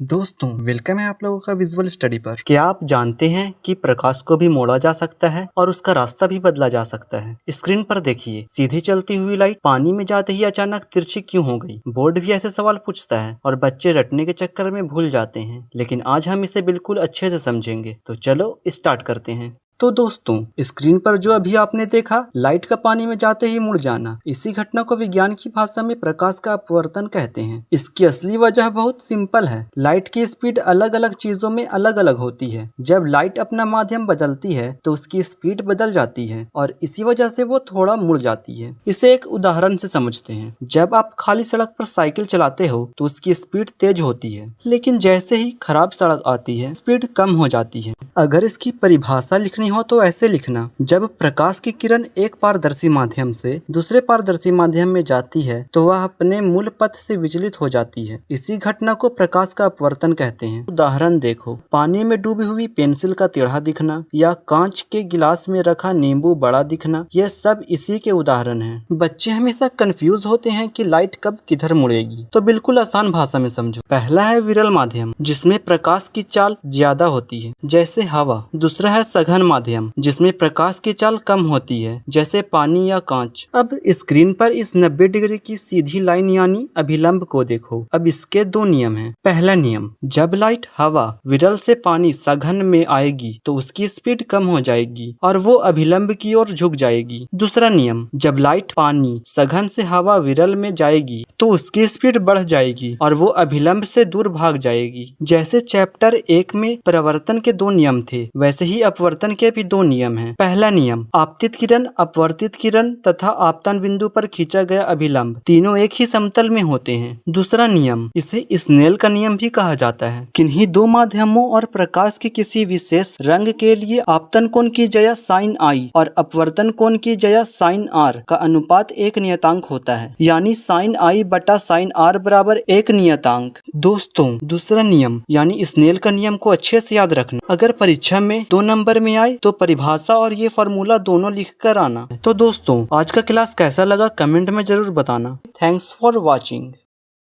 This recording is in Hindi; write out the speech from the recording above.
दोस्तों वेलकम है आप लोगों का विजुअल स्टडी पर। क्या आप जानते हैं कि प्रकाश को भी मोड़ा जा सकता है और उसका रास्ता भी बदला जा सकता है। स्क्रीन पर देखिए, सीधी चलती हुई लाइट पानी में जाते ही अचानक तिरछी क्यों हो गई। बोर्ड भी ऐसे सवाल पूछता है और बच्चे रटने के चक्कर में भूल जाते हैं, लेकिन आज हम इसे बिल्कुल अच्छे से समझेंगे। तो चलो स्टार्ट करते हैं। तो दोस्तों स्क्रीन पर जो अभी आपने देखा, लाइट का पानी में जाते ही मुड़ जाना, इसी घटना को विज्ञान की भाषा में प्रकाश का अपवर्तन कहते हैं। इसकी असली वजह बहुत सिंपल है। लाइट की स्पीड अलग अलग चीजों में अलग अलग होती है। जब लाइट अपना माध्यम बदलती है तो उसकी स्पीड बदल जाती है और इसी वजह से वो थोड़ा मुड़ जाती है। इसे एक उदाहरण से समझते हैं। जब आप खाली सड़क पर साइकिल चलाते हो तो उसकी स्पीड तेज होती है, लेकिन जैसे ही खराब सड़क आती है स्पीड कम हो जाती है। अगर इसकी परिभाषा लिखनी हो तो ऐसे लिखना, जब प्रकाश की किरण एक पारदर्शी माध्यम से दूसरे पारदर्शी माध्यम में जाती है तो वह अपने मूल पथ से विचलित हो जाती है। इसी घटना को प्रकाश का अपवर्तन कहते हैं। उदाहरण देखो, पानी में डूबी हुई पेंसिल का टेढ़ा दिखना या कांच के गिलास में रखा नींबू बड़ा दिखना, यह सब इसी के उदाहरण हैं। बच्चे हमेशा कंफ्यूज होते हैं कि लाइट कब किधर मुड़ेगी, तो बिल्कुल आसान भाषा में समझो। पहला है विरल माध्यम, जिसमें प्रकाश की चाल ज्यादा होती है, जैसे हवा। दूसरा है सघन माध्यम, जिसमें प्रकाश की चाल कम होती है, जैसे पानी या कांच। अब स्क्रीन पर इस 90 डिग्री की सीधी लाइन यानी अभिलंब को देखो। अब इसके दो नियम हैं। पहला नियम, जब लाइट हवा विरल से पानी सघन में आएगी तो उसकी स्पीड कम हो जाएगी और वो अभिलंब की ओर झुक जाएगी। दूसरा नियम, जब लाइट पानी सघन से हवा विरल में जाएगी तो उसकी स्पीड बढ़ जाएगी और वो अभिलंब से दूर भाग जाएगी। जैसे चैप्टर 1 में परावर्तन के दो नियम थे, वैसे ही अपवर्तन के भी दो नियम हैं। पहला नियम, आपतित किरण, अपवर्तित किरण तथा आपतन बिंदु पर खींचा गया अभिलंब तीनों एक ही समतल में होते हैं। दूसरा नियम, इसे स्नेल का नियम भी कहा जाता है। किन्हीं दो माध्यमों और प्रकाश के किसी विशेष रंग के लिए आपतन कोण की जगह साइन आई और अपवर्तन कोण की जगह साइन आर का अनुपात एक नियतांक होता है, यानी साइन आई बटा साइन आर बराबर एक नियतांक। दोस्तों दूसरा नियम यानी स्नेल का नियम को अच्छे से याद रखना। अगर परीक्षा में 2 नंबर में आए तो परिभाषा और ये फॉर्मूला दोनों लिख कर आना। तो दोस्तों आज का क्लास कैसा लगा कमेंट में जरूर बताना। Thanks for watching.